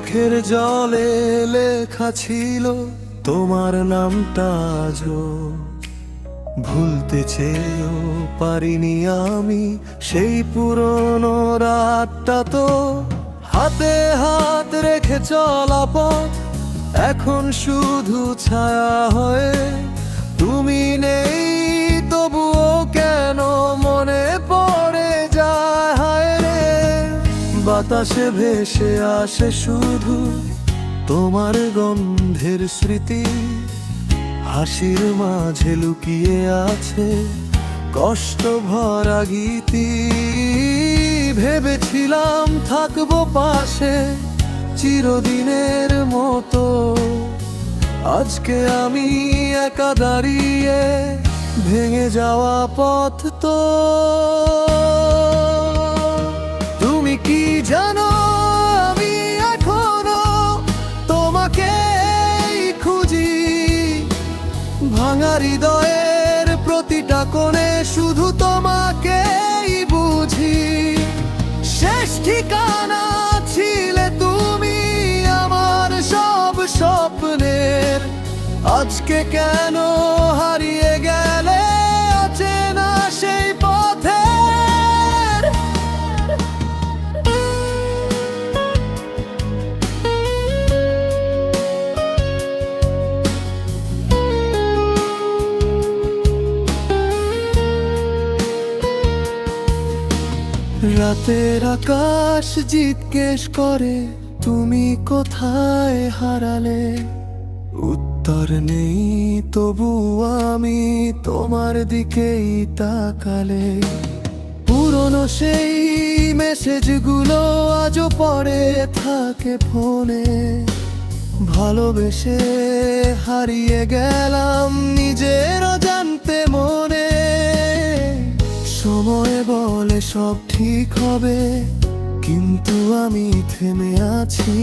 চোখের জলে লেখা ছিল তোমার নামটা আজও ভুলতে চেয়েও পারিনি আমি সেই পুরনো রাতটা। তো হাতে হাত রেখে চলা পথ এখন শুধু ছায়া হয়ে, তুমি নেই তবুও কেন মনে পড়ে যায় হায় রে। বাতাসে ভেসে আসে শুধু তোমার গন্ধের স্মৃতি, হাসির মাঝে লুকিয়ে আছে কষ্ট ভরা গীতি। ভেবেছিলাম থাকবো পাশে চিরদিনের মতো, আজকে আমি একা দাঁড়িয়ে ভেঙে যাওয়া পথ। তো তুমি কি জানো আমি এখনো তোমাকেই খুঁজি, ভাঙা হৃদয়ের প্রতিটা কোণে শুধু তোমাকেই বুঝি। শেষ ঠিকানা ছিলে তুমি আমার সব স্বপ্নের, আজকে কেন হারিয়ে গেলে অচেনা সেই পথে। রাতের আকাশ জিজ্ঞেস করে তুমি কোথায় হারালে, উত্তর নেই তবু আমি তোমার দিকেই তাকালে। পুরনো সেই মেসেজগুলো আজও পড়ে থাকে ফোনে, ভালোবেসে হারিয়ে গেলাম নিজের অজান্তে মনে। সময় বলে সব ঠিক হবে কিন্তু আমি থেমে আছি।